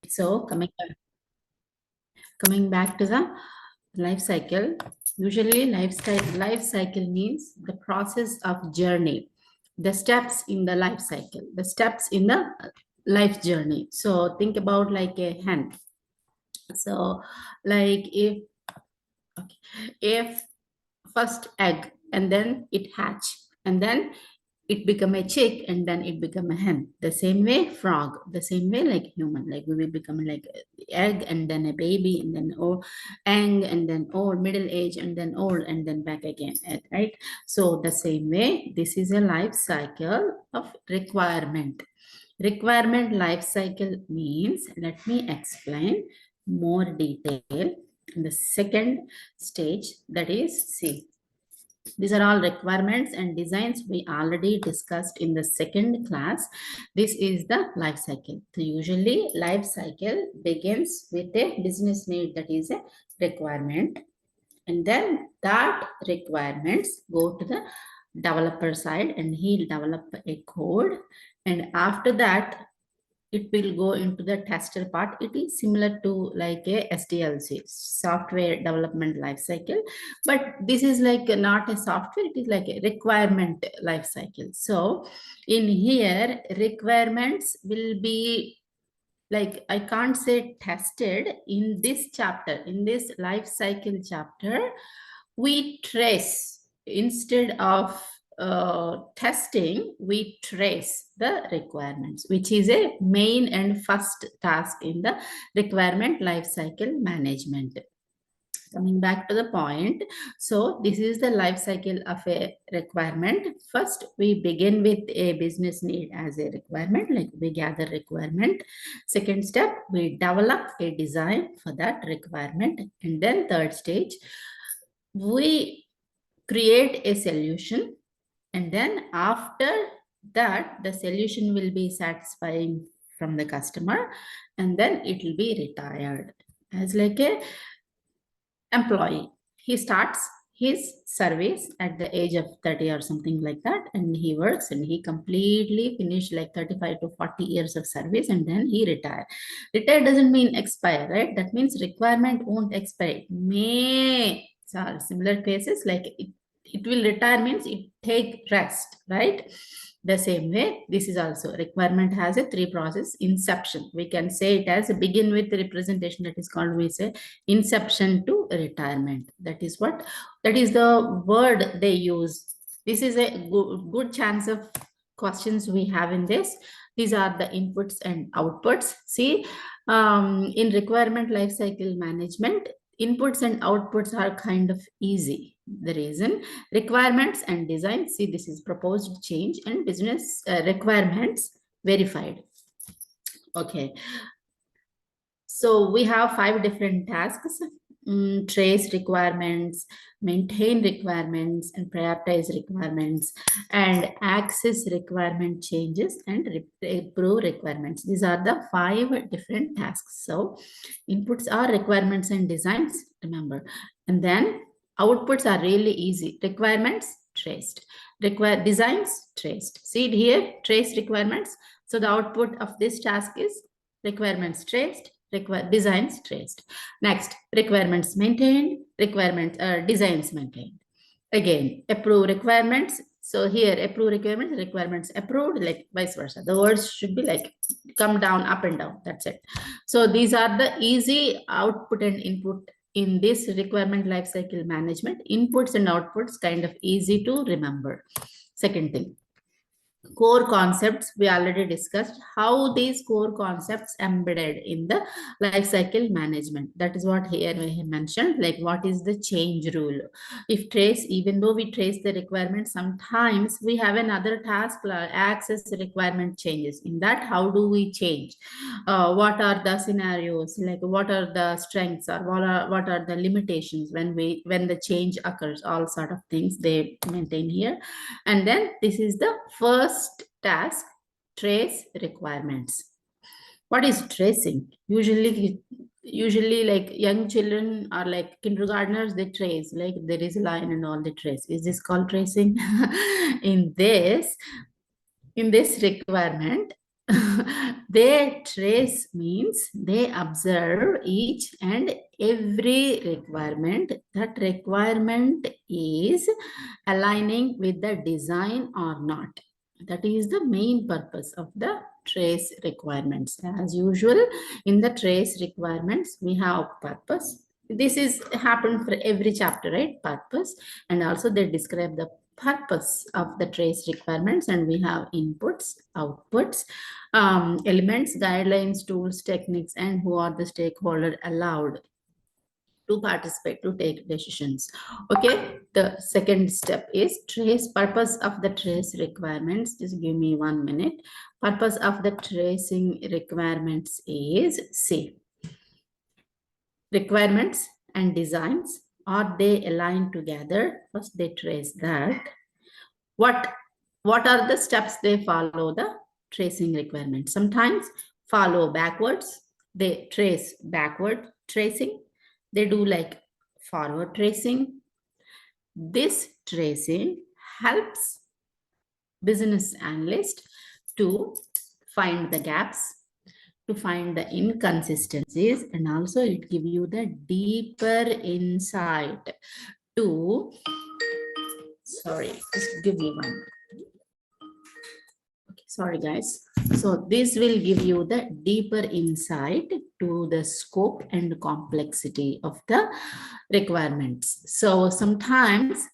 So coming back to the life cycle. Usually life cycle means the process of journey, the steps in the life cycle, the steps in the life journey. So think about like a hen. So like okay, if first egg and then it hatch and then it become a chick and then it become a hen. The same way frog, the same way like human, like we will become like egg and then a baby and then old, young and then old, middle age and then old and then back again, right? So the same way, this is a life cycle of requirement. Requirement life cycle means, let me explain more detail in the second stage, that is C. These are all requirements and designs we already discussed in the second class. This is the life cycle. So usually life cycle begins with a business need, that is a requirement. And then that requirements go to the developer side and he'll develop a code. And after that, it will go into the tester part. It is similar to like a SDLC, software development lifecycle, but this is like not a software, it is like a requirement lifecycle. So in here, requirements will be like, I can't say tested in this chapter, in this life cycle chapter, we trace instead of testing, we trace the requirements, which is a main and first task in the requirement lifecycle management. Coming back to the point, so this is the life cycle of a requirement. First, we begin with a business need as a requirement, like we gather requirement. Second step, we develop a design for that requirement. And then third stage, we create a solution, and then after that the solution will be satisfying from the customer, and then it will be retired as like a employee. He starts his service at the age of 30 or something like that, and he works and he completely finished like 35 to 40 years of service, and then he retire. Retire doesn't mean expire, right? That means requirement won't expire. It may, so similar cases like it will retire means it take rest, right? The same way, this is also requirement has a three process. Inception, we can say it as a begin with the representation, that is called, we say, inception to retirement. That is what, that is the word they use. This is a good chance of questions we have in this. These are the inputs and outputs. See, in requirement lifecycle management, inputs and outputs are kind of easy. The reason, requirements and design, see, this is proposed change and business requirements verified. Okay, so we have 5 different tasks: trace requirements, maintain requirements, and prioritize requirements, and access requirement changes, and approve requirements. These are the 5 different tasks. So inputs are requirements and designs, remember. And then outputs are really easy. Requirements traced, designs traced. See it here, trace requirements. So the output of this task is requirements traced, designs traced. Next, requirements maintained, designs maintained. Again, approve requirements. So here, approve requirements, requirements approved, like vice versa. The words should be like come down, up and down. That's it. So these are the easy output and input in this requirement lifecycle management. Inputs and outputs kind of easy to remember. Second thing, core concepts, we already discussed how these core concepts embedded in the life cycle management. That is what here we have mentioned, like what is the change rule. If trace, even though we trace the requirement, sometimes we have another task like access requirement changes. In that, how do we change? What are the scenarios, like what are the strengths, or what are the limitations when the change occurs? All sort of things they maintain here. And then this is the first task, trace requirements. What is tracing? Usually like young children or like kindergartners, they trace, like there is a line and all they trace. Is this called tracing? in this requirement, They trace means they observe each and every requirement. That requirement is aligning with the design or not. That is the main purpose of the trace requirements. As usual, in the trace requirements, we have purpose. This is happened for every chapter, right? Purpose. And also they describe the purpose of the trace requirements, and we have inputs, outputs, elements, guidelines, tools, techniques, and who are the stakeholder allowed to participate, to take decisions. Okay, the second step is trace. Purpose of the trace requirements, just give me 1 minute. Purpose of the tracing requirements is, see, requirements and designs, are they aligned together? First they trace that. What are the steps they follow the tracing requirements? Sometimes follow backwards, they trace backward tracing, they do like forward tracing. This tracing helps business analyst to find the gaps, to find the inconsistencies, and also it gives you the deeper insight to, sorry, just give me one. Okay, sorry guys. So this will give you the deeper insight to the scope and complexity of the requirements. So sometimes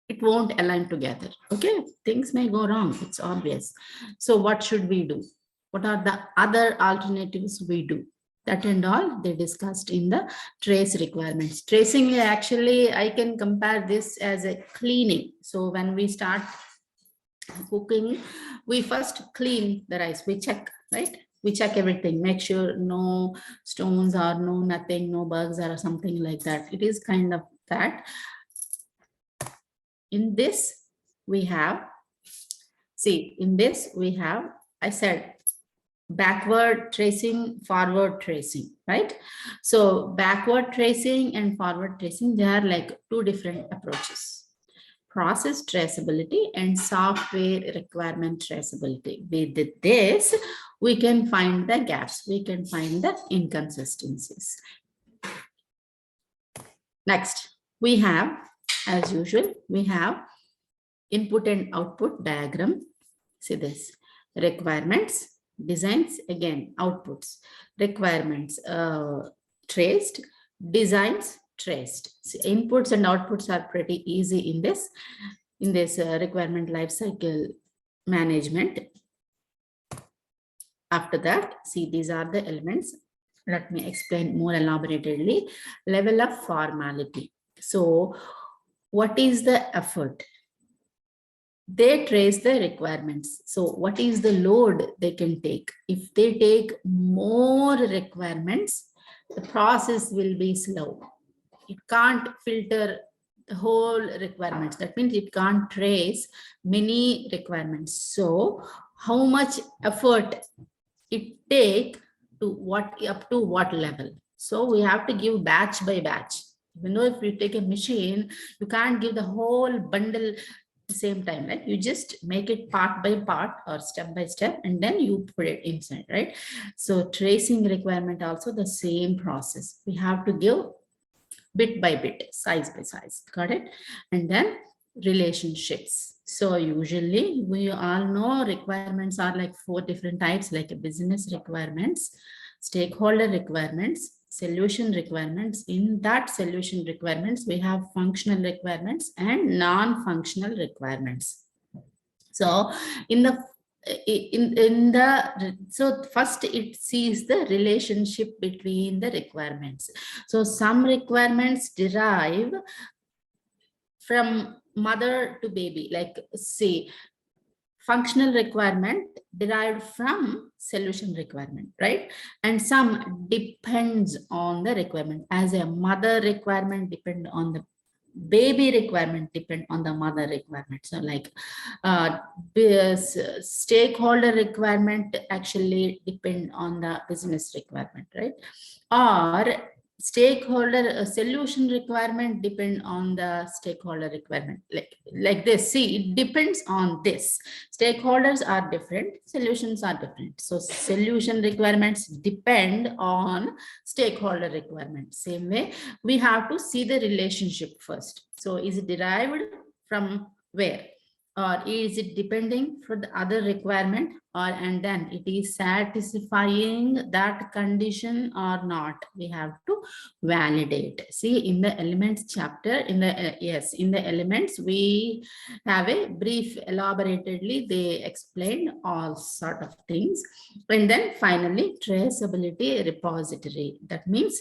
it won't align together. Okay, things may go wrong, it's obvious. So what should we do? What are the other alternatives we do? That and all they discussed in the trace requirements. Tracing, actually I can compare this as a cleaning. So when we start cooking, we first clean the rice, we check, right? We check everything, make sure no stones or no nothing, no bugs or something like that. It is kind of that. In this we have, see, in this we have, I said, backward tracing, forward tracing, right? So backward tracing and forward tracing, they are like two different approaches: process traceability and software requirement traceability. With this we can find the gaps, we can find the inconsistencies. Next we have, as usual, we have input and output diagram. See this: requirements, designs, again outputs, requirements traced, designs traced. See, inputs and outputs are pretty easy in this requirement lifecycle management. After that, see, these are the elements. Let me explain more elaborately. Level of formality. So what is the effort? They trace the requirements. So what is the load they can take? If they take more requirements, the process will be slow. It can't filter the whole requirements. That means it can't trace many requirements. So how much effort it take to what, up to what level? So we have to give batch by batch. Even though if you take a machine, you can't give the whole bundle at the same time, right? You just make it part by part or step by step, and then you put it inside, right? So tracing requirement also the same process. We have to give bit by bit, size by size, got it? And then relationships. So usually we all know requirements are like 4 different types, like a business requirements, stakeholder requirements, solution requirements. In that solution requirements, we have functional requirements and non-functional requirements. So in the so first it sees the relationship between the requirements. So some requirements derive from mother to baby, like say functional requirement derived from solution requirement, right? And some depends on the requirement. As a mother requirement depend on the baby, requirement depend on the mother requirement. So like stakeholder requirement actually depend on the business requirement, right? Or stakeholder solution requirement depend on the stakeholder requirement, like this. See, it depends on this. Stakeholders are different, solutions are different. So solution requirements depend on stakeholder requirements. Same way, we have to see the relationship first. So is it derived from where, or is it depending for the other requirement, or and then it is satisfying that condition or not? We have to validate. See, in the elements chapter, in the yes, in the elements, we have a brief elaboratedly, they explained all sort of things. And then finally, traceability repository. That means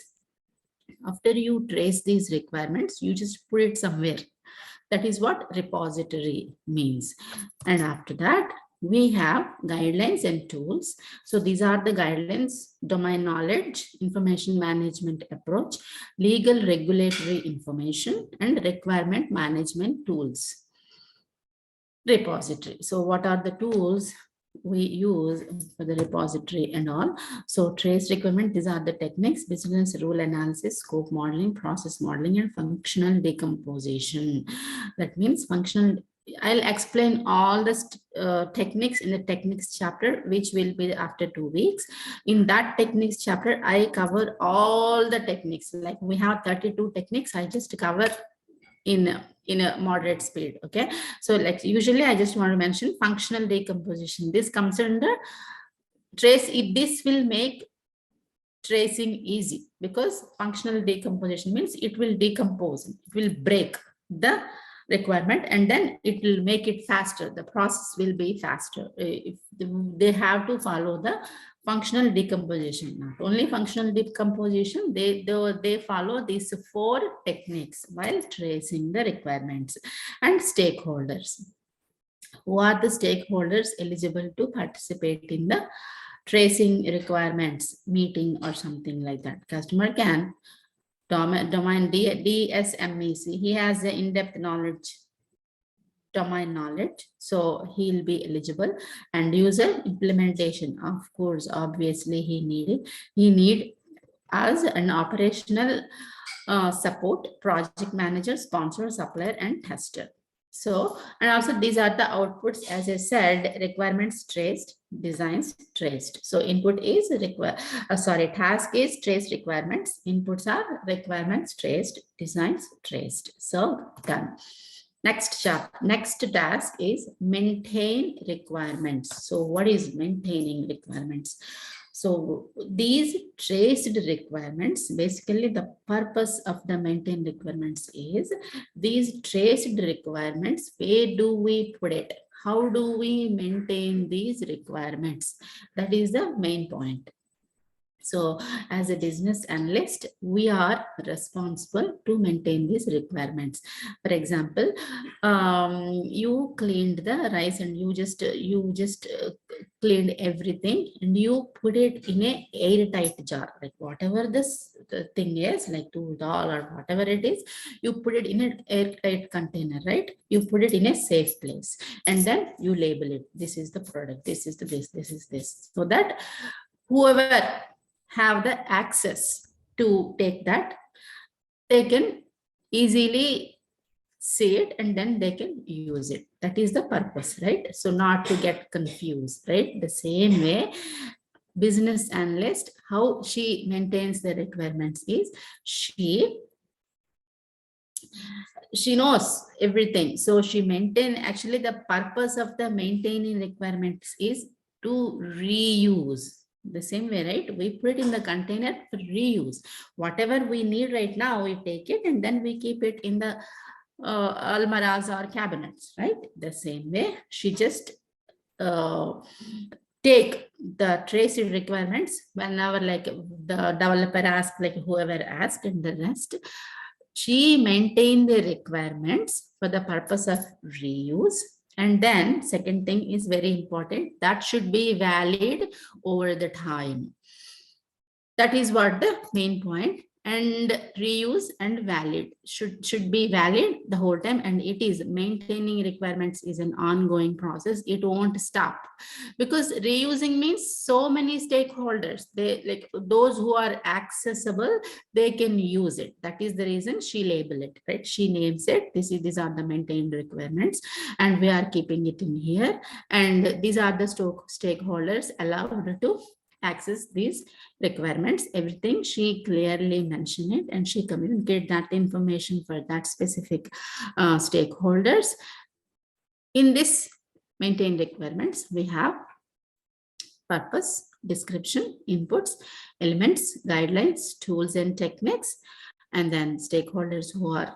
after you trace these requirements, you just put it somewhere. That is what repository means. And after that, we have guidelines and tools. So these are the guidelines: domain knowledge, information management approach, legal regulatory information, and requirement management tools. Repository. So what are the tools we use for the repository and all? So trace requirement, these are the techniques: business rule analysis, scope modeling, process modeling, and functional decomposition. That means functional, I'll explain all the techniques in the techniques chapter, which will be after 2 weeks. In that techniques chapter, I cover all the techniques. Like we have 32 techniques, I just cover in a moderate speed. Okay, so like usually I just want to mention functional decomposition. This comes under trace. This will make tracing easy, because functional decomposition means it will decompose, it will break the requirement, and then it will make it faster. The process will be faster if they have to follow the functional decomposition. Not only functional decomposition, they follow these 4 techniques while tracing the requirements. And stakeholders. Who are the stakeholders eligible to participate in the tracing requirements meeting or something like that? Customer can, domain DSMEC, he has the in-depth knowledge, domain knowledge, so he'll be eligible. And user implementation, of course, obviously he need as an operational support, project manager, sponsor, supplier, and tester. So, and also these are the outputs, as I said: requirements traced, designs traced. So input is task is traced requirements, inputs are requirements traced, designs traced. So done. Next task is maintain requirements. So what is maintaining requirements? So these traced requirements, basically the purpose of the maintain requirements is these traced requirements, where do we put it? How do we maintain these requirements? That is the main point. So as a business analyst, we are responsible to maintain these requirements. For example, you cleaned the rice and you just cleaned everything and you put it in a airtight jar, like whatever the thing is, like dal or whatever it is, you put it in an airtight container, right? You put it in a safe place, and then you label it. This is the product. This is this is this, so that whoever have the access to take that, they can easily see it and then they can use it. That is the purpose, right? So not to get confused, right? The same way, business analyst, how she maintains the requirements is she knows everything. So she actually the purpose of the maintaining requirements is to reuse. The same way, right? We put it in the container for reuse. Whatever we need right now, we take it and then we keep it in the almaras or cabinets, right? The same way, she just take the traced requirements whenever, like the developer asks, like whoever asked, and the rest, she maintain the requirements for the purpose of reuse. And then second thing is very important, that should be valid over the time. That is what the main point. and reuse and valid should be valid the whole time, and it is maintaining requirements is an ongoing process. It won't stop, because reusing means so many stakeholders, they like those who are accessible, they can use it. That is the reason she label it, right? She names it. These are the maintained requirements, and we are keeping it in here, and these are the stakeholders allowed to access these requirements. Everything she clearly mentioned it, and she communicate that information for that specific stakeholders. In this maintained requirements, we have purpose, description, inputs, elements, guidelines, tools and techniques, and then stakeholders who are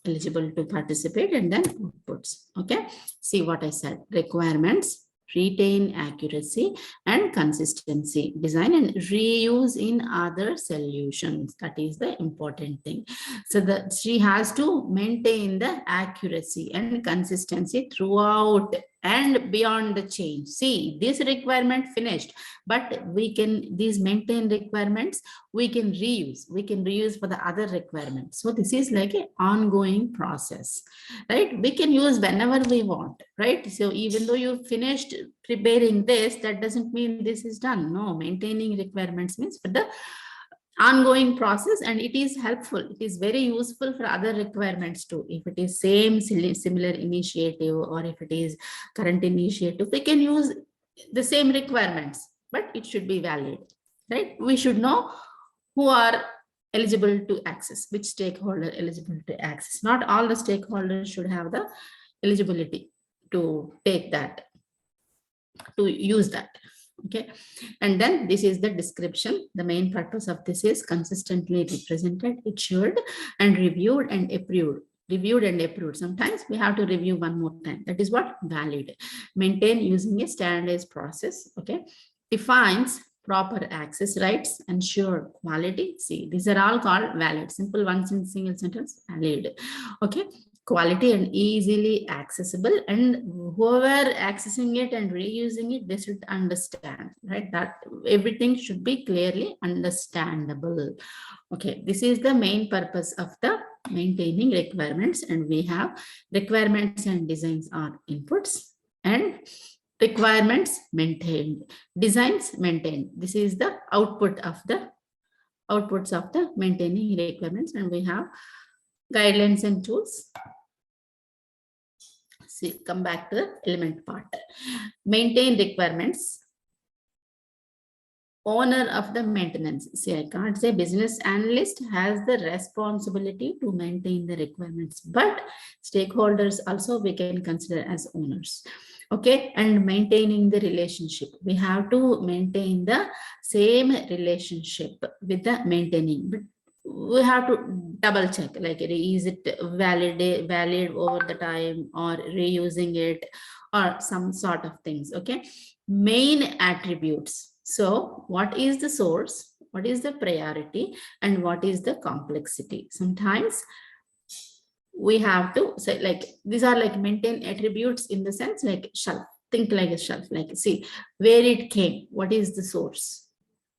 eligible to participate, and then outputs. Okay, see what I said. Requirements retain accuracy and consistency, design and reuse in other solutions. That is the important thing. So that she has to maintain the accuracy and consistency throughout and beyond the change. See, this requirement finished, but we can, these maintain requirements, we can reuse for the other requirements. So this is like an ongoing process, right? We can use whenever we want, right? So even though you finished preparing this, that doesn't mean this is done. No, maintaining requirements means for the ongoing process, and it is helpful. It is very useful for other requirements too. If it is same similar initiative, or if it is current initiative, we can use the same requirements, but it should be valid, right? We should know who are eligible to access, which stakeholder eligible to access. Not all the stakeholders should have the eligibility to take that, to use that. Okay, and then this is the description. The main purpose of this is consistently represented, assured, and reviewed and approved. Reviewed and approved. Sometimes we have to review one more time. That is what valid. Maintain using a standardized process. Okay, defines proper access rights, ensure quality. See, these are all called valid. Simple ones in single sentence, valid. Okay, quality and easily accessible, and whoever accessing it and reusing it, they should understand, right? That everything should be clearly understandable. Okay, this is the main purpose of the maintaining requirements, and we have requirements and designs are inputs, and requirements maintained, designs maintained. This is the outputs of the maintaining requirements, and we have guidelines and tools. See, come back to the element part. Maintain requirements. Owner of the maintenance. See, I can't say business analyst has the responsibility to maintain the requirements, but stakeholders also we can consider as owners. Okay, and maintaining the relationship. We have to maintain the same relationship with the maintaining, but we have to double check, like is it valid over the time, or reusing it, or some sort of things. Okay, main attributes. So what is the source, what is the priority, and what is the complexity? Sometimes we have to say, like, these are like maintain attributes in the sense like shelf. Think like a shelf, like see where it came, what is the source,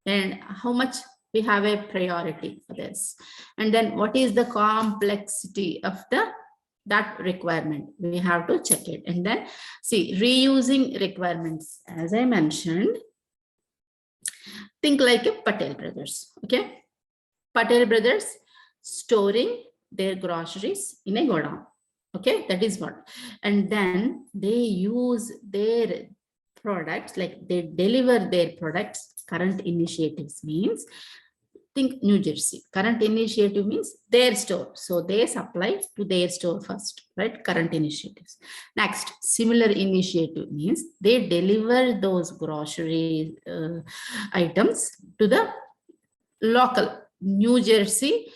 and how much we have a priority for this, and then what is the complexity of that requirement. We have to check it. And then see reusing requirements, as I mentioned, think like a Patel brothers. Okay, Patel brothers storing their groceries in a godown. Okay, that is what. And then they use their products, like they deliver their products. Current initiatives means, think New Jersey. Current initiative means their store. So they supply to their store first, right? Current initiatives. Next, similar initiative means they deliver those grocery items to the local New Jersey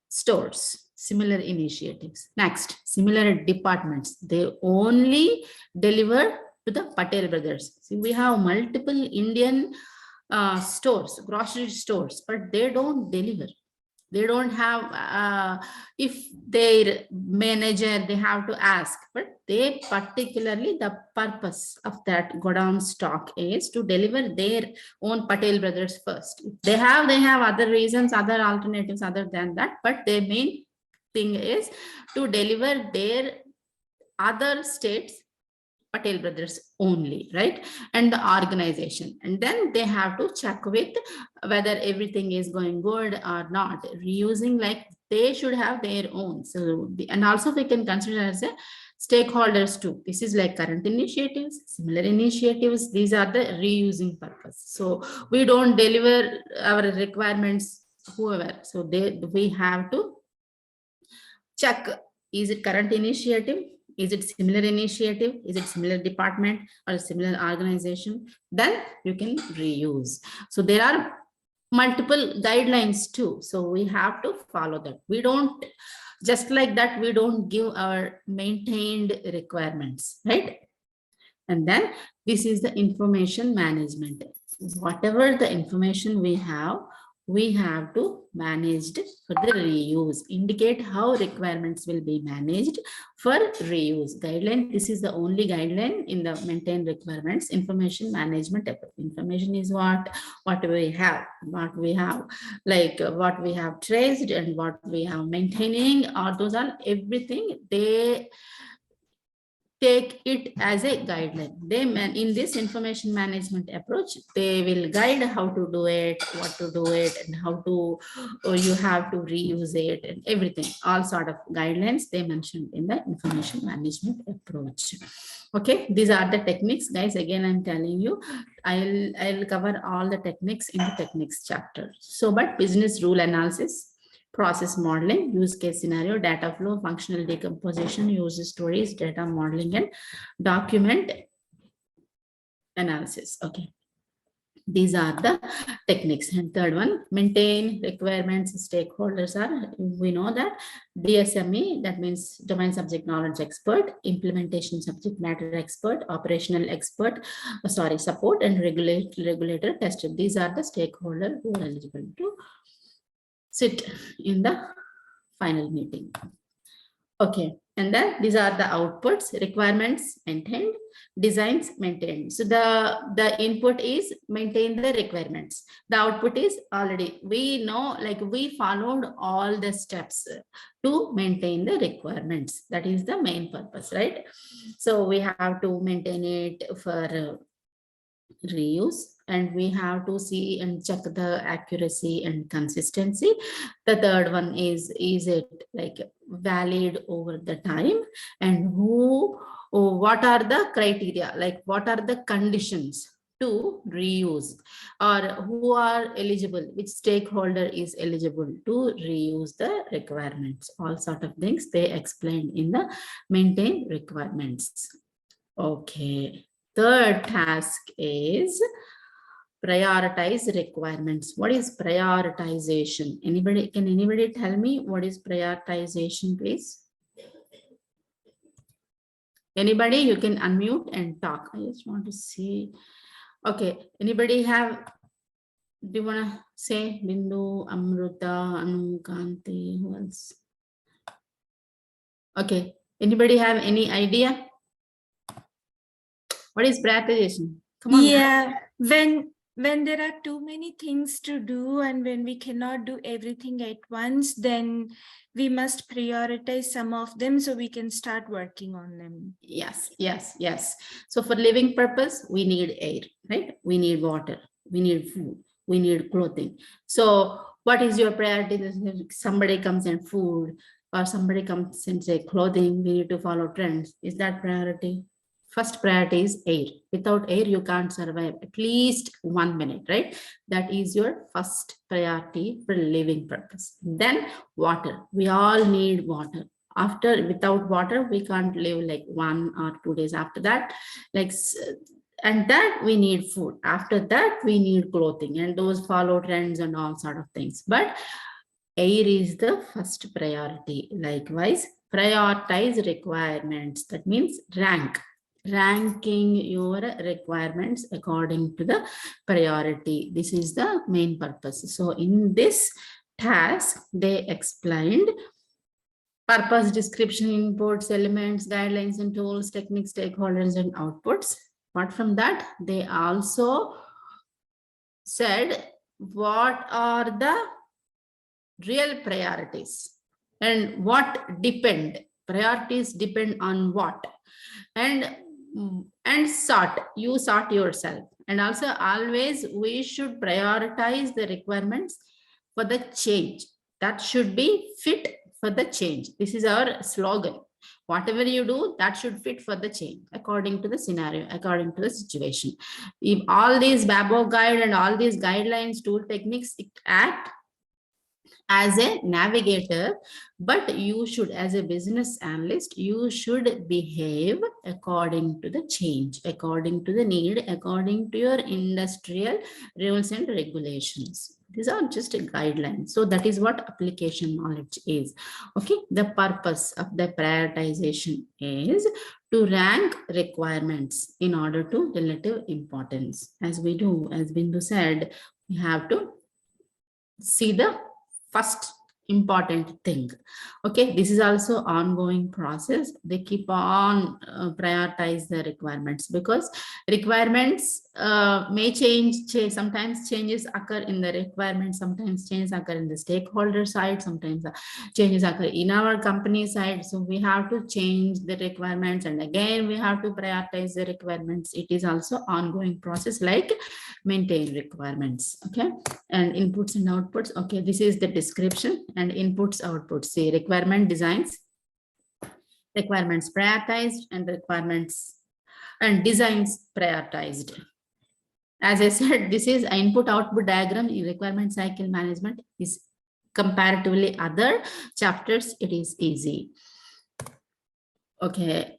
stores. Similar initiatives. Next, similar departments. They only deliver to the Patel brothers. See, we have multiple Indian stores, grocery stores, but they don't deliver. They don't have, if their manager, they have to ask, but they particularly, the purpose of that godown stock is to deliver their own Patel brothers first. If they have other reasons, other alternatives other than that, but their main thing is to deliver their other states Patel brothers only, right? And the organization. And then they have to check with whether everything is going good or not. Reusing, like they should have their own. So, and also we can consider as a stakeholders too. This is like current initiatives, similar initiatives. These are the reusing purpose. So we don't deliver our requirements whoever. So we have to check, is it current initiative? Is it similar initiative? Is it similar department or a similar organization? Then you can reuse. So there are multiple guidelines too. So we have to follow that. We don't, just like that, we don't give our maintained requirements, right? And then this is the information management. Whatever the information we have to manage for the reuse. Indicate how requirements will be managed for reuse. Guideline, this is the only guideline in the maintained requirements. Information management. Information is what we have, like what we have traced and what we have maintaining, or those are everything. They take it as a guideline. In this information management approach, they will guide how to do it, what to do it, and how to, or you have to reuse it, and everything. All sort of guidelines they mentioned in the information management approach. Okay, these are the techniques, guys. Again, I'm telling you, I'll cover all the techniques in the techniques chapter. So, but business rule analysis, process modeling, use case scenario, data flow, functional decomposition, user stories, data modeling, and document analysis. Okay. These are the techniques. And third one, maintain requirements. Stakeholders are, we know that DSME, that means domain subject knowledge expert, implementation subject matter expert, operational expert, support, and regulator tester. These are the stakeholders who are eligible to sit in the final meeting. Okay, and then these are the outputs, requirements maintained, designs maintained. So the input is maintain the requirements. The output is already, we know, like we followed all the steps to maintain the requirements. That is the main purpose, right? So we have to maintain it for reuse, and we have to see and check the accuracy and consistency. The third one is it like valid over the time, and what are the criteria, like what are the conditions to reuse, or who are eligible, which stakeholder is eligible to reuse the requirements. All sort of things they explained in the maintain requirements. Okay. Third task is prioritize requirements. What is prioritization? Can anybody tell me what is prioritization, please? Anybody, you can unmute and talk. I just want to see. Okay, anybody have, do you want to say Bindu, Amruta, Anu, Kanti, who else? Okay, anybody have any idea? What is prioritization? Come on. Yeah, when there are too many things to do and when we cannot do everything at once, then we must prioritize some of them so we can start working on them. Yes, yes, yes. So for living purpose, we need air, right? We need water, we need food, we need clothing. So what is your priority? Somebody comes and food, or somebody comes and say clothing, we need to follow trends. Is that priority? First priority is air. Without air, you can't survive at least 1 minute, right? That is your first priority for living purpose. Then water. We all need water. Without water, we can't live like 1 or 2 days after that. And that we need food. After that, we need clothing, and those follow trends and all sort of things. But air is the first priority. Likewise, prioritize requirements. That means ranking your requirements according to the priority. This is the main purpose. So in this task, they explained purpose, description, inputs, elements, guidelines and tools, techniques, stakeholders and outputs. Apart from that, they also said what are the real priorities and what depend. Priorities depend on what, and you sort yourself. And also always we should prioritize the requirements for the change that should be fit for the change. This is our slogan. Whatever you do, that should fit for the change according to the scenario, according to the situation. If all these Babo guide and all these guidelines, tool, techniques, it act as a navigator, but you should, as a business analyst, you should behave according to the change, according to the need, according to your industrial rules and regulations. These are just a guideline. So that is what application knowledge is. Okay, the purpose of the prioritization is to rank requirements in order to relative importance. As we do, as Bindu said, we have to see the first important thing. Okay, this is also ongoing process. They keep on prioritize the requirements, because requirements may change. Sometimes changes occur in the requirements, sometimes changes occur in the stakeholder side, sometimes changes occur in our company side. So we have to change the requirements, and again we have to prioritize the requirements. It is also ongoing process, like maintain requirements. Okay, and inputs and outputs. Okay, this is the description and inputs, outputs. See, requirement designs, requirements prioritized, and requirements and designs prioritized. As I said, this is an input output diagram in requirement cycle management. Is comparatively other chapters, it is easy. Okay.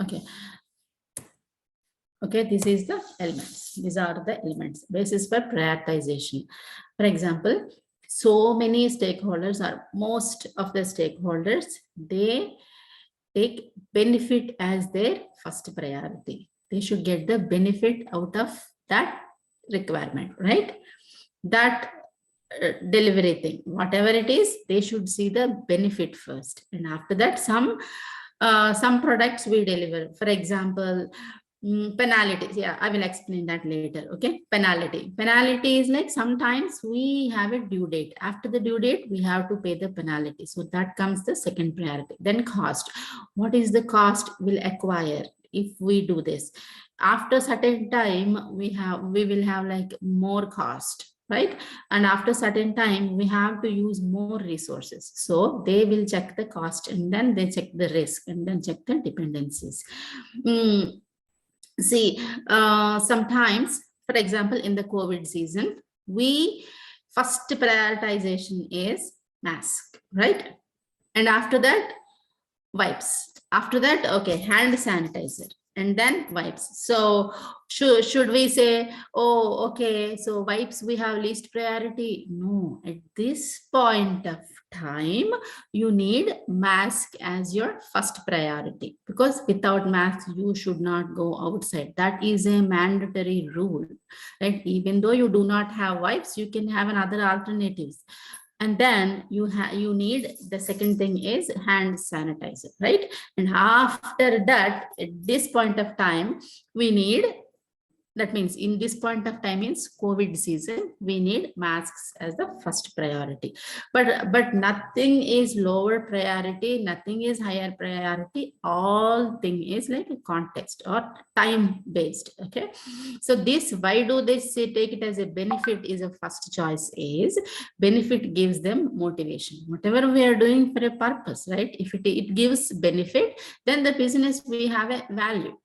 Okay. Okay, this is the elements. These are the elements. Basis for prioritization. For example, so many stakeholders, or most of the stakeholders, they take benefit as their first priority. They should get the benefit out of that requirement, right? That delivery thing, whatever it is, they should see the benefit first, and after that some products we deliver. For example, penalties. Yeah, I will explain that later. Okay, penalty is like sometimes we have a due date. After the due date, we have to pay the penalty. So that comes the second priority. Then cost. What is the cost we'll acquire if we do this? After certain time, we will have like more cost, right? And after certain time, we have to use more resources. So they will check the cost, and then they check the risk, and then check the dependencies. See, sometimes, for example, in the COVID season, we first prioritization is mask, right? And after that, wipes. After that, okay, hand sanitizer, and then wipes. So should we say, oh, okay, so wipes we have least priority? No, at this point of time, you need mask as your first priority, because without mask, you should not go outside. That is a mandatory rule, right? Even though you do not have wipes, you can have another alternatives. And then you need the second thing is hand sanitizer, right? And after that, at this point of time, we need, that means in this point of time means COVID season, we need masks as the first priority. But nothing is lower priority, nothing is higher priority. All thing is like a context or time based. Okay, so this, why do they say take it as a benefit is a first choice? Is benefit gives them motivation. Whatever we are doing for a purpose, right? If it gives benefit, then the business we have a value.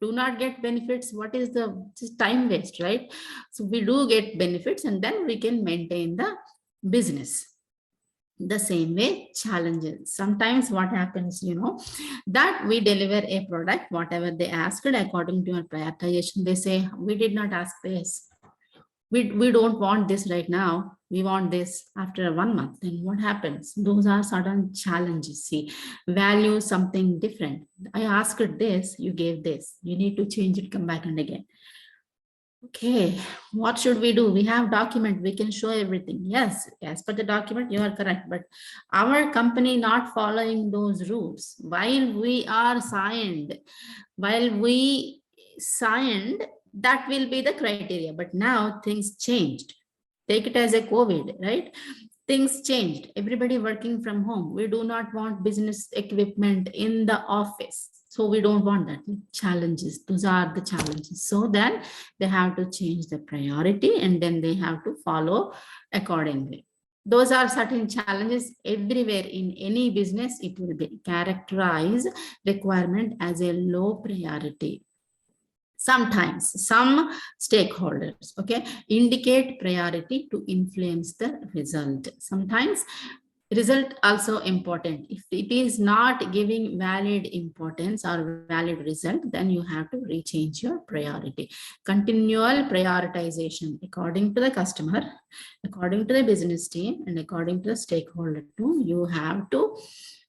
Do not get benefits, what is the time waste, right? So we do get benefits, and then we can maintain the business. The same way, challenges. Sometimes what happens, that we deliver a product, whatever they asked, according to our prioritization, they say we did not ask this, we don't want this right now, we want this after 1 month. Then what happens? Those are certain challenges. See, value something different. I asked this, you gave this. You need to change it, come back and again. Okay, what should we do? We have document, we can show everything. Yes, as per the document, you are correct. But our company not following those rules while we are signed, that will be the criteria. But now things changed. Take it as a COVID, right? Things changed. Everybody working from home. We do not want business equipment in the office. So we don't want that. Challenges. Those are the challenges. So then they have to change the priority and then they have to follow accordingly. Those are certain challenges everywhere in any business. It will be characterize requirement as a low priority. Sometimes some stakeholders, okay, indicate priority to influence the result. Sometimes result also important. If it is not giving valid importance or valid result, then you have to rechange your priority. Continual prioritization according to the customer, according to the business team, and according to the stakeholder too. You have to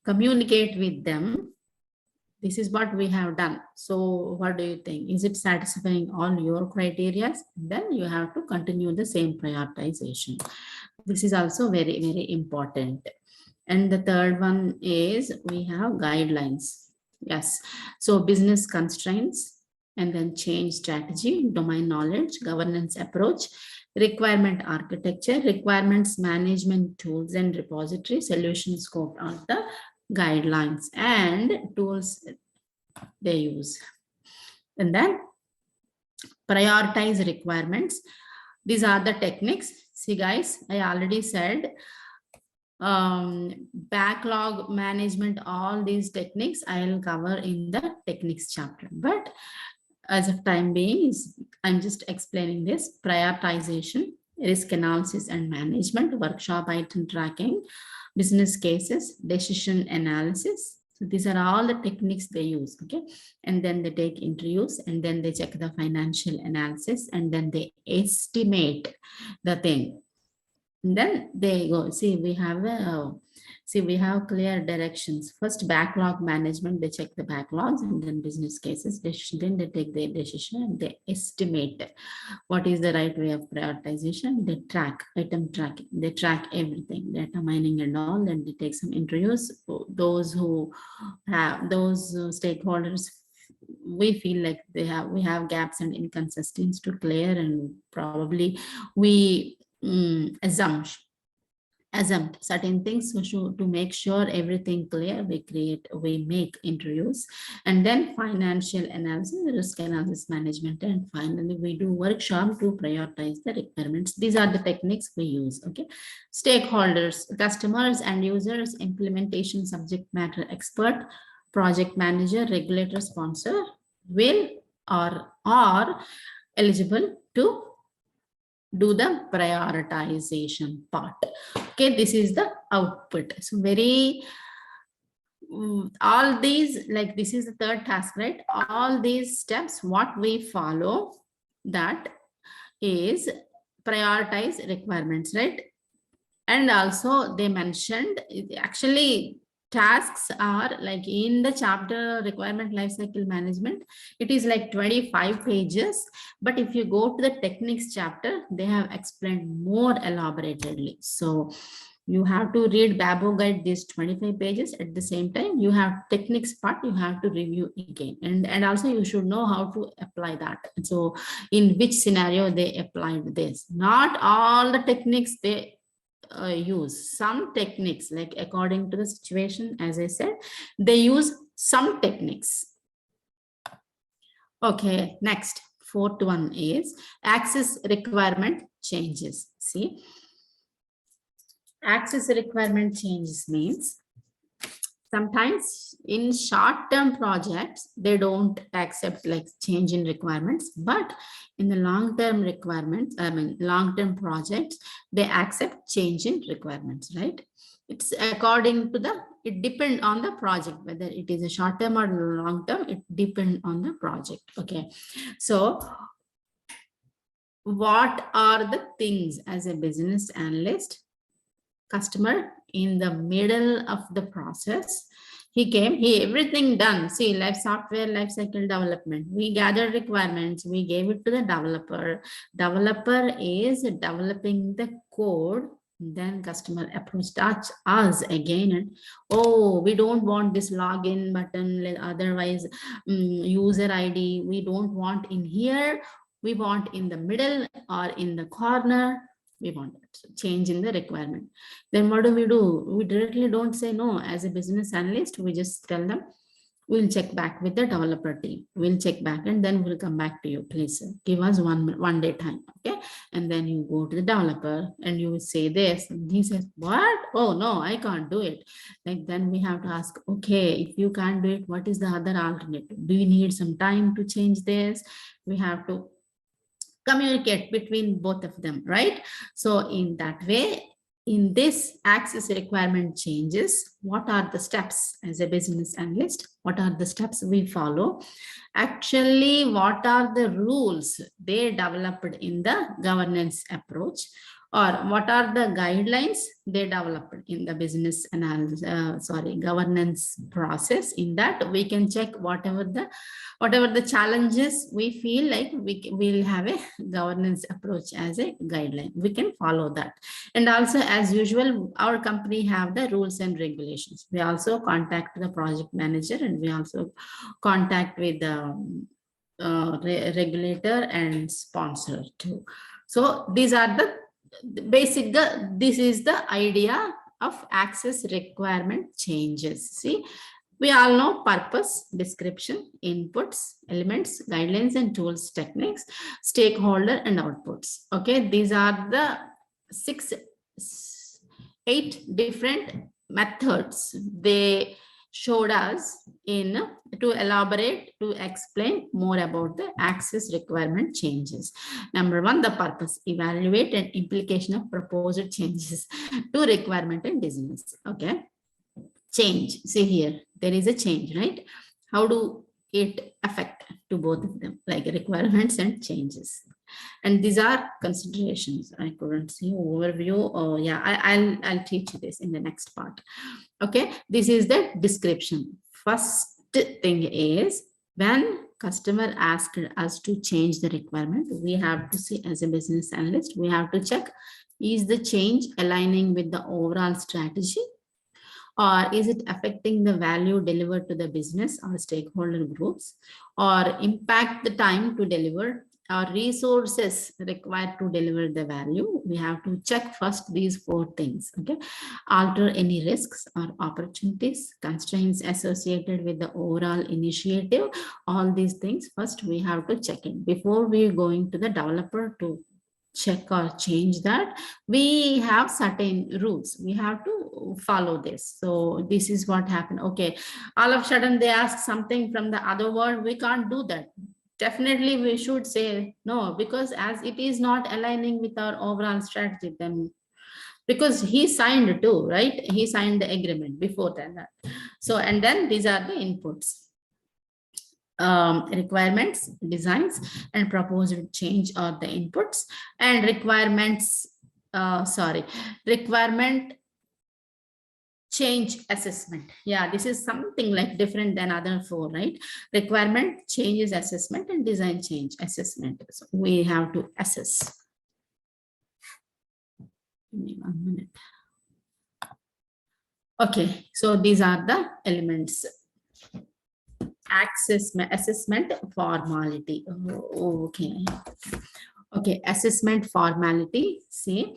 communicate with them. This is what we have done. So what do you think? Is it satisfying all your criteria? Then you have to continue the same prioritization. This is also very, very important. And the third one is we have guidelines. Yes. So business constraints and then change strategy, domain knowledge, governance approach, requirement architecture, requirements management tools and repository, solution scope are the guidelines and tools they use. And then prioritize requirements. These are the techniques. See guys, I already said backlog management, all these techniques I will cover in the techniques chapter. But as of time being, I'm just explaining this. Prioritization, risk analysis and management, workshop item tracking, business cases, decision analysis. So these are all the techniques they use, okay? And then they take interviews and then they check the financial analysis and then they estimate the thing. And then they go, see, we have clear directions. First, backlog management, they check the backlogs and then business cases, then they take their decision and they estimate what is the right way of prioritization. They track, item tracking, they track everything, data mining and all, then they take some interviews. Those who have, those stakeholders, we feel like we have gaps and inconsistencies to clear, and probably we assume certain things to make sure everything clear. We make interviews, and then financial analysis, risk analysis management, and finally we do workshop to prioritize the requirements. These are the techniques we use, okay? Stakeholders, customers and users, implementation subject matter expert, project manager, regulator, sponsor will or are eligible to do the prioritization part. Okay, this is the output. So very all these, like this is the third task, right? All these steps, what we follow, that is prioritize requirements, right? And also they mentioned, actually tasks are like in the chapter requirement lifecycle management, it is like 25 pages. But if you go to the techniques chapter, they have explained more elaboratedly. So you have to read Babo guide these 25 pages. At the same time, you have techniques part, you have to review again. And also you should know how to apply that. So in which scenario they applied this. Not all the techniques they use. Some techniques, like according to the situation, as I said, they use some techniques. Okay, next, fourth one is access requirement changes. See, access requirement changes means sometimes in short-term projects, they don't accept like change in requirements, but in the long-term requirements, long-term projects, they accept change in requirements, right? It's according to it depends on the project, whether it is a short-term or long-term, it depends on the project, okay? So what are the things as a business analyst, customer in the middle of the process. He came, he everything done. See, life software life cycle development. We gathered requirements, we gave it to the developer. Developer is developing the code. Then customer approached us again and, oh, we don't want this login button, otherwise user ID. We don't want in here. We want in the middle or in the corner. We want change in the requirement. Then what do? We directly don't say no. As a business analyst, we just tell them, we'll check back with the developer team. We'll check back and then we'll come back to you. Please give us one day time. Okay. And then you go to the developer and you will say this. And he says, what? Oh no, I can't do it. Like then we have to ask, okay, if you can't do it, what is the other alternative? Do you need some time to change this? We have to communicate between both of them, right? So in that way, in this access requirement changes, what are the steps as a business analyst? What are the steps we follow? Actually, what are the rules they developed in the governance approach? Or what are the guidelines they developed in the business analysis, governance process? In that we can check whatever the challenges we feel like we will have a governance approach as a guideline. We can follow that. And also, as usual, our company have the rules and regulations. We also contact the project manager and we also contact with the regulator and sponsor too. So these are the basic, this is the idea of access requirement changes. See, we all know purpose, description, inputs, elements, guidelines and tools, techniques, stakeholder and outputs. Okay, these are the 8 different methods they showed us in to elaborate, to explain more about the access requirement changes. Number 1, the purpose, evaluate and implication of proposed changes to requirement and business. Okay, change, see here, there is a change, right? How do it affect to both of them, like requirements and changes? And these are considerations. I couldn't see overview. Oh yeah, I'll teach you this in the next part. Okay, this is the description. First thing is, when customer asked us to change the requirement, we have to see, as a business analyst, we have to check, is the change aligning with the overall strategy, or is it affecting the value delivered to the business or stakeholder groups, or impact the time to deliver, or resources required to deliver the value? We have to check first these 4 things. Okay, alter any risks or opportunities, constraints associated with the overall initiative. All these things first we have to check in before we going to the developer to check or change that. We have certain rules, we have to follow this. So this is what happened. Okay, all of a sudden they ask something from the other world, we can't do that. Definitely we should say no, because as it is not aligning with our overall strategy, then because he signed too, right? He signed the agreement before that. So, and then these are the inputs. Requirements, designs and proposed change are the inputs, and requirements, requirement change assessment. Yeah, this is something like different than other 4, right? Requirement changes assessment and design change assessment. So we have to assess. Give me 1 minute. Okay, so these are the elements. Access assessment formality. Oh, okay. Okay, assessment formality. See,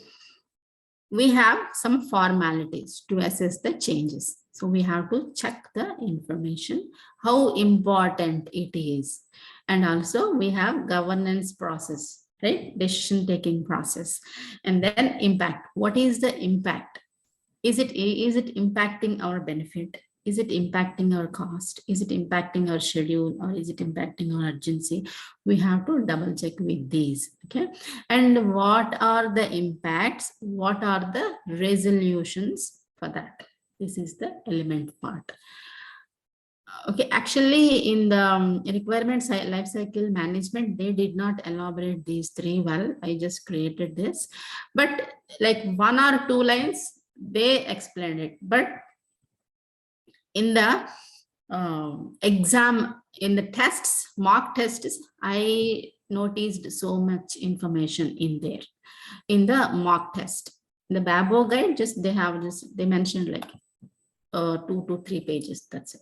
we have some formalities to assess the changes. So we have to check the information, how important it is. And also we have governance process, right? Decision taking process. And then impact. What is the impact? Is it impacting our benefit? Is it impacting our cost? Is it impacting our schedule, or is it impacting our urgency? We have to double check with these. Okay. And what are the impacts? What are the resolutions for that? This is the element part. Okay, actually, in the requirements life cycle management, they did not elaborate these three well. I just created this, but like 1 or 2 lines, they explained it. But in the exam, in the tests, mock tests, I noticed so much information in there in the mock test. The Babo guide, just they have just they mentioned like 2 to 3 pages. That's it.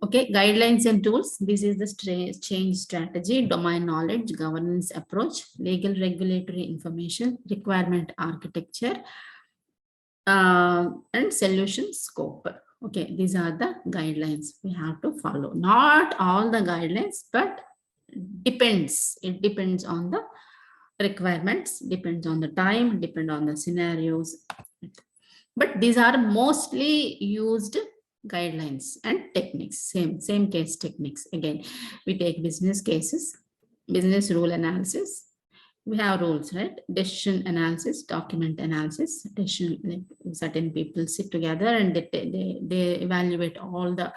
Okay, guidelines and tools. This is the change strategy, domain knowledge, governance approach, legal regulatory information, requirement architecture, and solution scope. Okay, these are the guidelines we have to follow. Not all the guidelines, but depends. It depends on the requirements, depends on the time, depend on the scenarios. But these are mostly used guidelines and techniques, same case techniques. Again, we take business cases, business rule analysis. We have rules, right? Decision analysis, document analysis, decision, like certain people sit together and they evaluate all the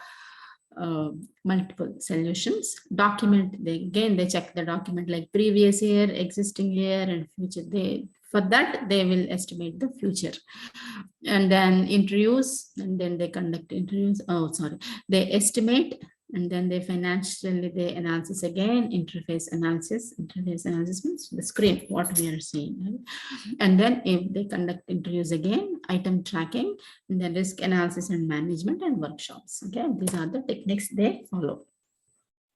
multiple solutions. Document, they check the document like previous year, existing year, and future. For that they will estimate the future. And then interviews, and then they conduct interviews. Oh, sorry, they estimate, and then they financially they analysis again. Interface analysis means the screen what we are seeing, right? And then if they conduct interviews again, item tracking, and then risk analysis and management and workshops. Okay, these are the techniques they follow.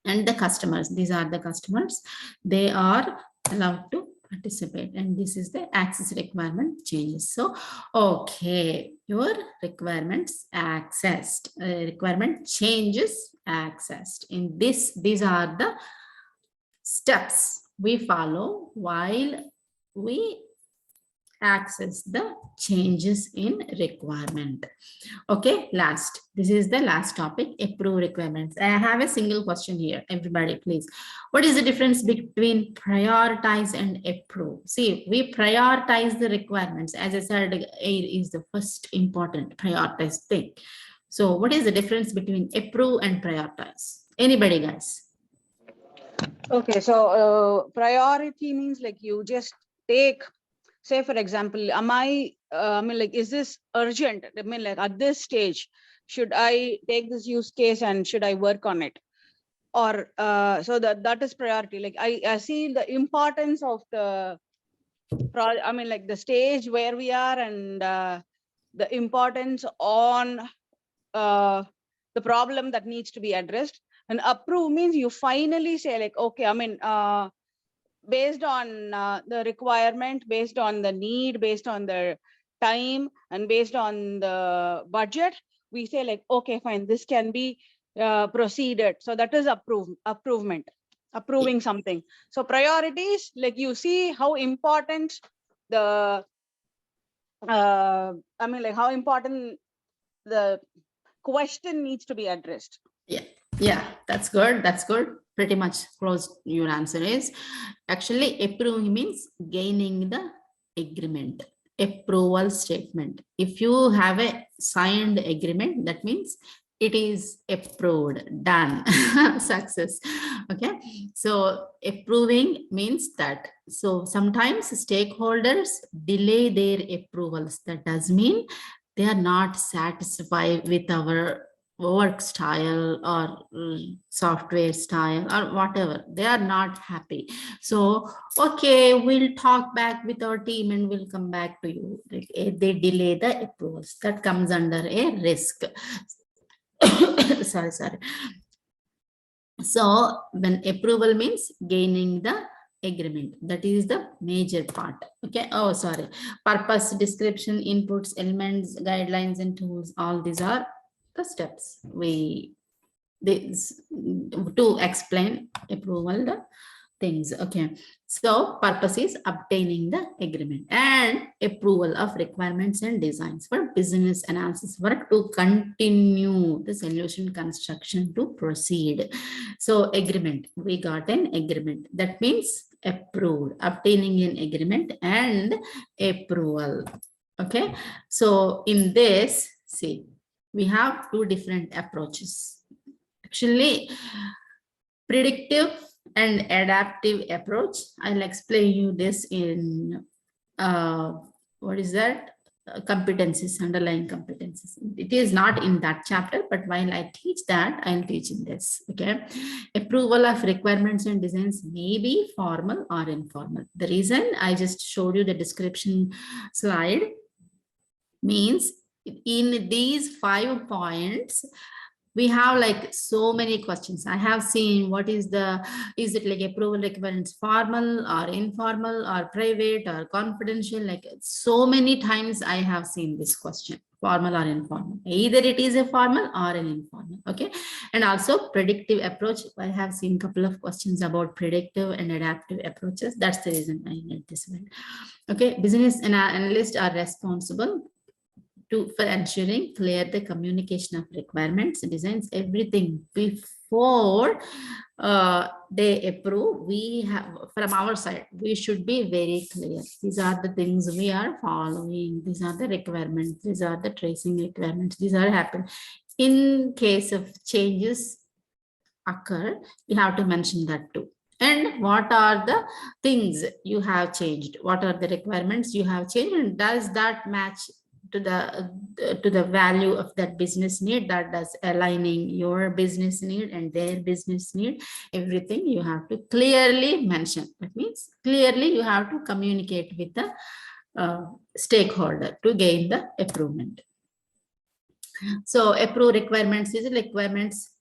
And the customers, these are the customers, they are allowed to participate, and this is the access requirement changes. So okay, your requirements accessed, requirement changes accessed. In this, these are the steps we follow while we access the changes in requirement. Okay, last, this is the last topic, approve requirements. I have a single question here, everybody please. What is the difference between prioritize and approve? See, we prioritize the requirements. As I said, air is the first important prioritize thing. So what is the difference between approve and prioritize? Anybody, guys? Okay, so priority means like you just take, say for example, I mean like, is this urgent? I mean like at this stage, should I take this use case and should I work on it? Or so that is priority. Like I see the importance of the I mean like the stage where we are, and the importance on the problem that needs to be addressed. And approve means you finally say like, okay, I mean, based on the requirement, based on the need, based on the time, and based on the budget, we say like, okay, fine, this can be proceeded. So that is approving something. So priorities, like you see how important the I mean like how important the question needs to be addressed. Yeah, that's good. That's good. Pretty much close. Your answer is actually approving means gaining the agreement, approval statement. If you have a signed agreement, that means it is approved, done, success. Okay, so approving means that. So sometimes stakeholders delay their approvals. That does mean they are not satisfied with our work style or software style or whatever. They are not happy. So okay, we'll talk back with our team and we'll come back to you. They delay the approvals. That comes under a risk. sorry. So when approval means gaining the agreement, that is the major part. Okay, oh sorry, purpose, description, inputs, elements, guidelines and tools, all these are the steps to explain approval the things. Okay, so purpose is obtaining the agreement and approval of requirements and designs for business analysis work to continue the solution construction to proceed. So agreement, we got an agreement, that means approved, obtaining an agreement and approval. Okay, so in this, see, we have two different approaches. Actually, predictive and adaptive approach. I'll explain you this in what is that? Competencies, underlying competencies. It is not in that chapter, but while I teach that, I'll teach in this. Okay. Approval of requirements and designs may be formal or informal. The reason I just showed you the description slide means in these 5 points, we have like so many questions. I have seen what is it like approval requirements formal or informal or private or confidential? Like so many times I have seen this question, formal or informal. Either it is a formal or an informal. Okay. And also predictive approach. I have seen a couple of questions about predictive and adaptive approaches. That's the reason I made this one. Okay. Business analysts are responsible for ensuring clear the communication of requirements, designs, everything before they approve. We have, from our side, we should be very clear. These are the things we are following. These are the requirements. These are the tracing requirements. These are happen. In case of changes occur, you have to mention that too. And what are the things you have changed? What are the requirements you have changed? And does that match to the value of that business need, that does aligning your business need and their business need? Everything you have to clearly mention. That means clearly you have to communicate with the stakeholder to gain the approval. So approve requirements is requirements.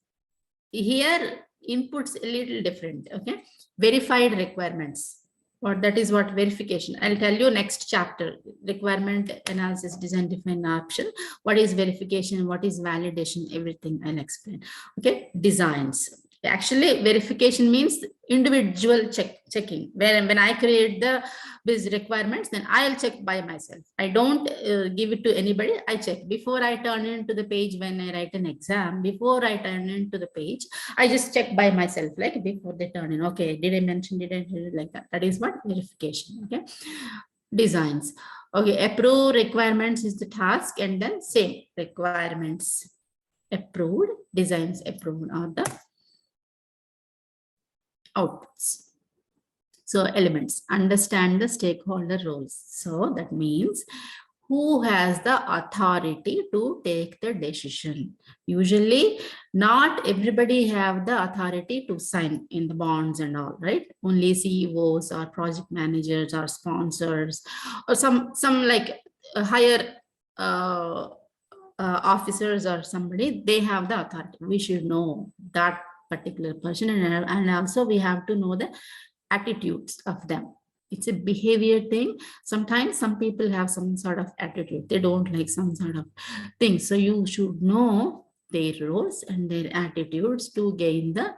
Here inputs a little different. Okay, verified requirements. Or that is what verification. I'll tell you next chapter, requirement analysis, design, define option. What is verification? What is validation? Everything I'll explain. Okay, designs. Actually, verification means individual checking. When I create the business requirements, then I'll check by myself. I don't give it to anybody. I check before I turn into the page. When I write an exam, before I turn into the page, I just check by myself, like before they turn in. Okay, did I mention? Did I do it like that? That is what verification. Okay, designs. Okay, approve requirements is the task, and then same requirements approved, designs approved, or the outputs. So elements, understand the stakeholder roles. So that means who has the authority to take the decision. Usually not everybody have the authority to sign in the bonds and all, right? Only CEOs or project managers or sponsors or some like higher officers or somebody, they have the authority. We should know that particular person, and also we have to know the attitudes of them. It's a behavior thing. Sometimes some people have some sort of attitude, they don't like some sort of thing, so you should know their roles and their attitudes to gain the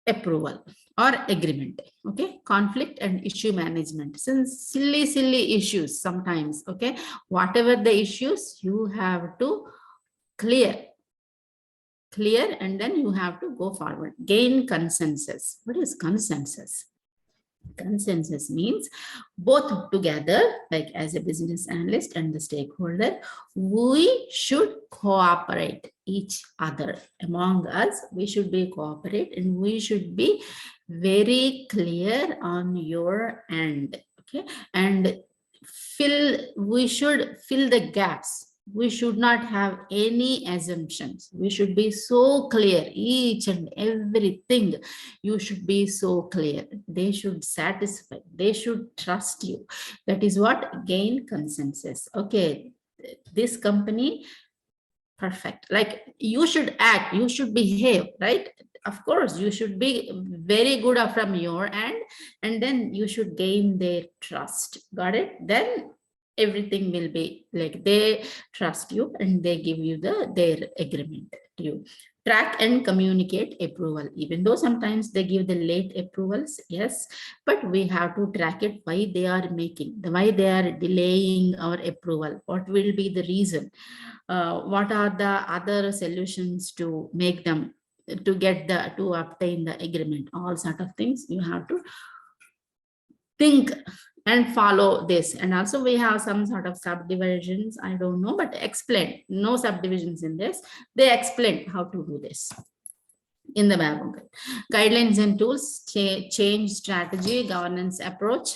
approval or agreement. Okay, conflict and issue management. Since silly issues sometimes, okay, whatever the issues, you have to clear, and then you have to go forward. Gain consensus. What is consensus? Consensus means both together, like as a business analyst and the stakeholder, we should cooperate each other. Among us, we should be cooperate, and we should be very clear on your end. Okay, and we should fill the gaps. We should not have any assumptions. We should be so clear, each and everything. You should be so clear. They should satisfy. They should trust you. That is what gain consensus. Okay, this company, perfect. Like you should act, you should behave, right? Of course, you should be very good from your end, and then you should gain their trust. Got it? Then everything will be like they trust you and they give you their agreement to you. Track and communicate approval. Even though sometimes they give the late approvals, yes, but we have to track it, why they are why they are delaying our approval, what will be the reason, what are the other solutions to make them to obtain the agreement. All sort of things you have to think and follow this. And also we have some sort of subdivisions, I don't know, but explain, no subdivisions in this. They explain how to do this. in the Babu Guide. Guidelines and tools, change strategy, governance approach.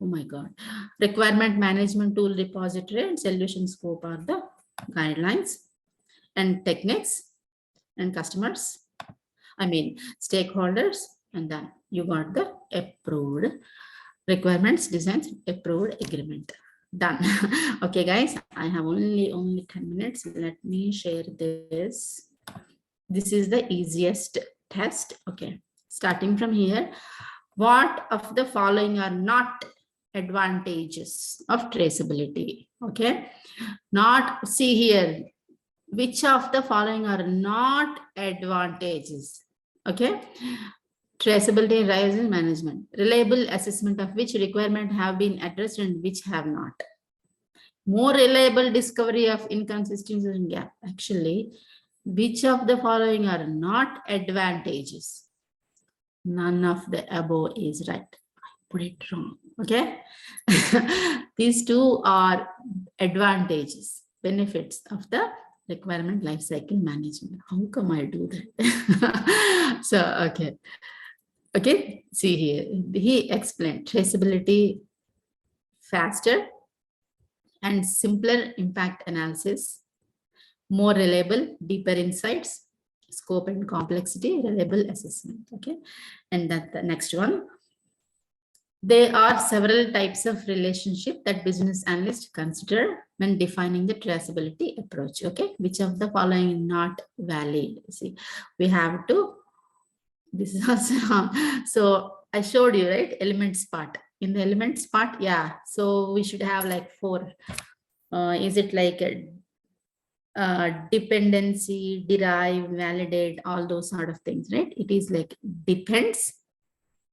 Oh my God. Requirement management tool repository and solution scope are the guidelines and techniques and customers. I mean, stakeholders, and then you got the approved requirements, designs, approved agreement. Done. Okay, guys, I have only 10 minutes. Let me share this. This is the easiest test. Okay, starting from here. What of the following are not advantages of traceability? Okay, not, see here, which of the following are not advantages? Okay, traceability and license management, reliable assessment of which requirement have been addressed and which have not. More reliable discovery of inconsistencies and gap. Actually, which of the following are not advantages? None of the above is right. I put it wrong. Okay. These two are advantages, benefits of the requirement lifecycle management. How come I do that? So, okay. Okay, see here, he explained traceability, faster and simpler impact analysis, more reliable, deeper insights, scope and complexity, reliable assessment. Okay, and that the next one. There are several types of relationship that business analysts consider when defining the traceability approach. Okay, which of the following not valid? See, we have to. This is also, so I showed you, right? Elements part. In the elements part, yeah. So we should have like 4. Is it like a dependency, derive, validate, all those sort of things, right? It is like depends,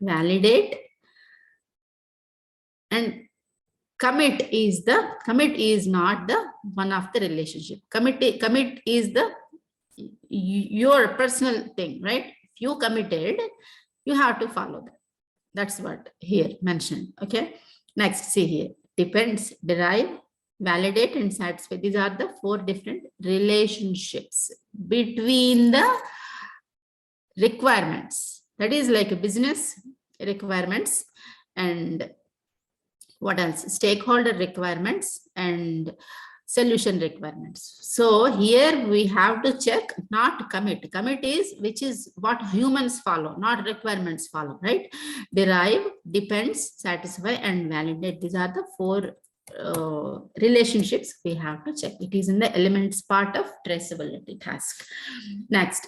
validate, and commit is not the one of the relationship. Commit is the your personal thing, right? If you committed, you have to follow that. That's what here mentioned. Okay. Next, see here. Depends, derive, validate, and satisfy. These are the 4 different relationships between the requirements. That is like a business requirements and what else? Stakeholder requirements and solution requirements. So here we have to check not commit. Commit is which is what humans follow, not requirements follow, right? Derive, depends, satisfy, and validate. These are the 4 relationships we have to check. It is in the elements part of traceability task. Next.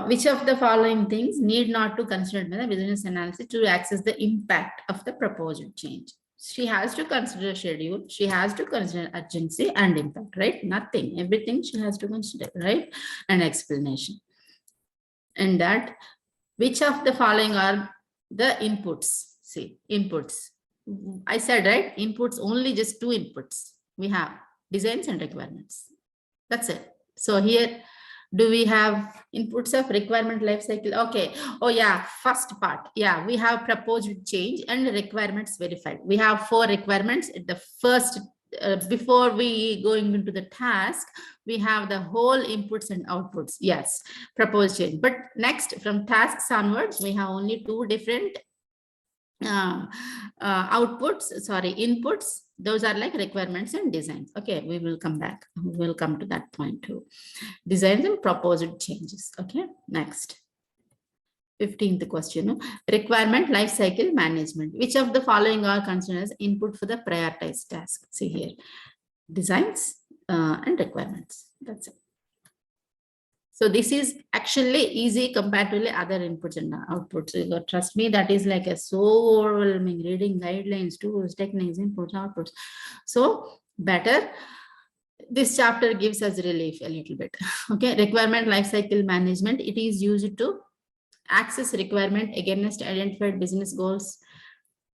Which of the following things need not to consider by the business analysis to access the impact of the proposed change? She has to consider schedule, she has to consider urgency and impact, right? Nothing, everything she has to consider, right? And explanation. And that, which of the following are the inputs? See, inputs. I said, right? Inputs, only just 2 inputs. We have designs and requirements. That's it. So here, do we have inputs of requirement lifecycle? Okay. Oh yeah, first part. Yeah, we have proposed change and requirements verified. We have 4 requirements. The first, before we going into the task, we have the whole inputs and outputs. Yes, proposed change. But next, from tasks onwards, we have only 2 different inputs. Those are like requirements and designs. Okay, we will come back. We will come to that point too. Designs and proposed changes. Okay, next. 15th question. Requirement lifecycle management. Which of the following are considered as input for the prioritized task? See here. Designs and requirements. That's it. So this is actually easy comparatively other inputs and outputs. So trust me, that is like a so overwhelming reading guidelines, tools, techniques, inputs, outputs. So better. This chapter gives us relief a little bit. Okay, requirement lifecycle management. It is used to access requirement against identified business goals.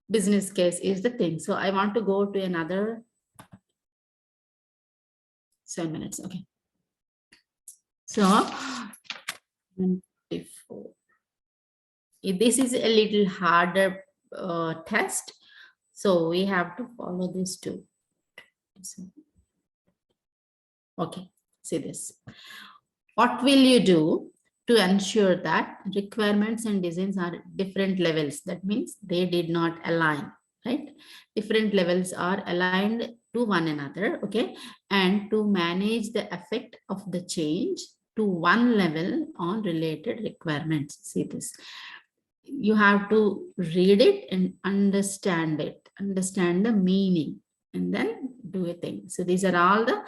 Business case is the thing. So I want to go to another 7 minutes. Okay. So 24. This is a little harder test. So we have to follow this too. Okay, see this. What will you do to ensure that requirements and designs are different levels. That means they did not align, right? Different levels are aligned to one another, okay? And to manage the effect of the change to one level on related requirements. See this. You have to read it and understand it, understand the meaning, and then do a thing. So these are all the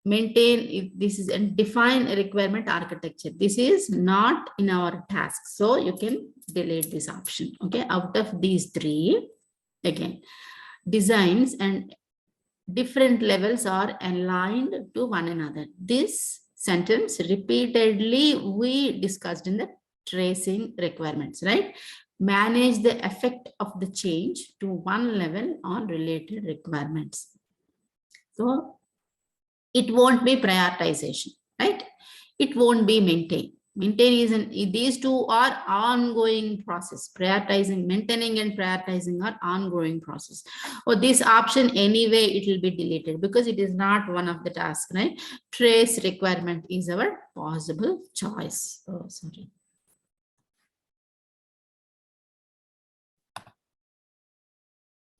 maintain, if this is, and define a requirement architecture. This is not in our task, so you can delete this option, okay? Out of these three, again, designs and different levels are aligned to one another. This sentence repeatedly we discussed in the tracing requirements, right? Manage the effect of the change to one level on related requirements. So it won't be prioritization, right? It won't be maintain. Maintain is these two are ongoing process. Prioritizing, maintaining and prioritizing are ongoing process. Or this option anyway, it will be deleted because it is not one of the tasks, right? Trace requirement is our possible choice. Oh, sorry.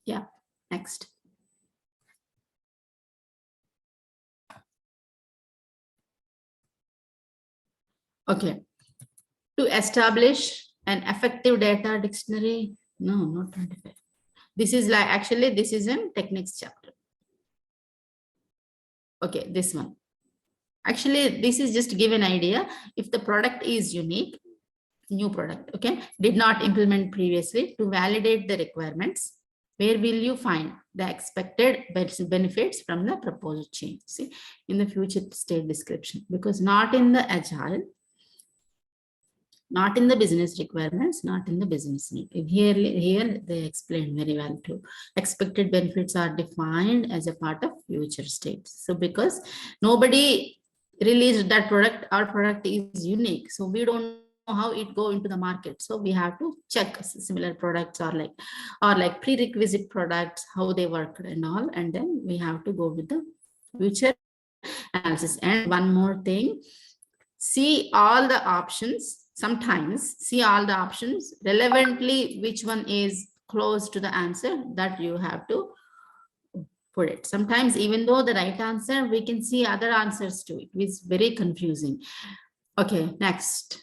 Yeah, next. Okay. To establish an effective data dictionary. No, not 25. This is like, actually, this is in techniques chapter. Okay, this one. Actually, this is just to give an idea. If the product is unique, new product, okay, did not implement previously, to validate the requirements, where will you find the expected benefits from the proposed change? See, in the future state description, because not in the agile, not in the business requirements, not in the business need. Here they explain very well too. Expected benefits are defined as a part of future states. So because nobody released that product, our product is unique. So we don't know how it go into the market. So we have to check similar products or like prerequisite products, how they work and all. And then we have to go with the future analysis. And one more thing, see all the options. Sometimes see all the options relevantly, which one is close to the answer that you have to put it. Sometimes even though the right answer, we can see other answers too. It is very confusing. Okay, next.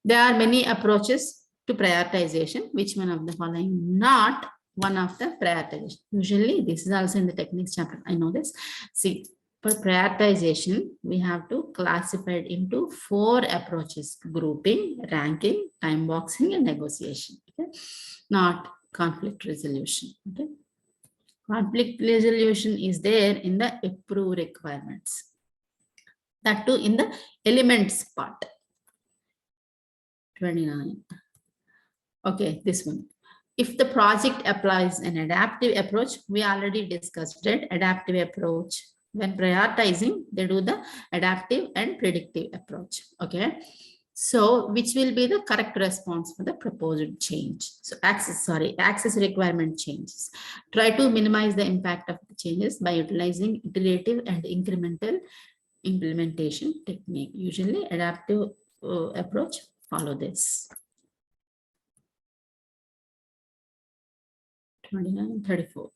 There are many approaches to prioritization. Which one of the following? Not one of the prioritization. Usually this is also in the techniques chapter. I know this. See, for prioritization, we have to classify it into 4 approaches: grouping, ranking, time boxing, and negotiation. Okay? Not conflict resolution. Okay? Conflict resolution is there in the approve requirements. That too in the elements part. 29. Okay, this one. If the project applies an adaptive approach, we already discussed it, adaptive approach. When prioritizing, they do the adaptive and predictive approach. Okay. So which will be the correct response for the proposed change? So access requirement changes. Try to minimize the impact of the changes by utilizing iterative and incremental implementation technique. Usually adaptive approach follow this. 29, 34.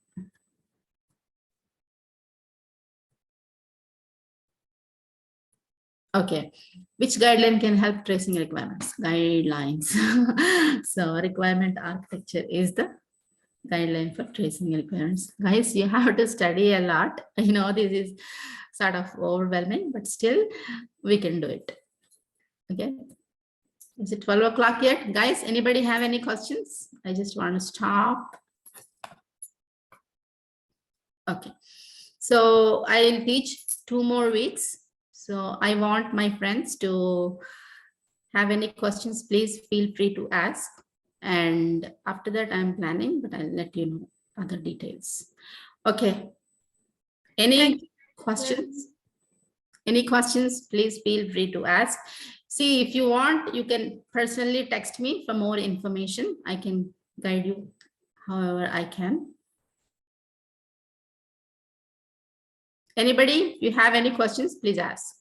Okay, which guideline can help tracing requirements? Guidelines. So requirement architecture is the guideline for tracing requirements. Guys, you have to study a lot. I know this is sort of overwhelming, but still we can do it. Okay. Is it 12 o'clock yet? Guys, anybody have any questions? I just want to stop. Okay. So I'll teach 2 more weeks. So I want my friends to have any questions, please feel free to ask. And after that, I'm planning, but I'll let you know other details. Okay. Any questions? Any questions, please feel free to ask. See, if you want, you can personally text me for more information. I can guide you however I can. Anybody, if you have any questions, please ask.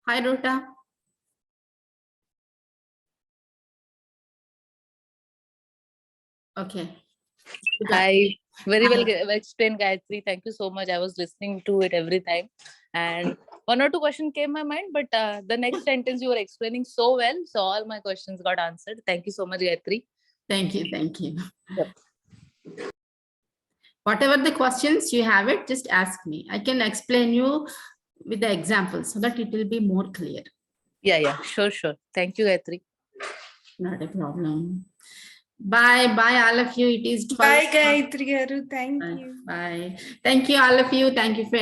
Hi, Rota. Okay. Hi, very well Hi. explained, Gayatri. Thank you so much. I was listening to it every time, and one or two questions came my mind, but the next sentence you were explaining so well, so all my questions got answered. Thank you so much, Gayatri. Thank you. Thank you. Yep. Whatever the questions you have it, just ask me. I can explain you with the examples so that it will be more clear. Yeah, sure. Thank you, Gayatri. Not a problem. Bye, all of you. It is 12. Bye, Gayatri Garu. Thank Bye. you. Bye. Thank you, all of you. Thank you for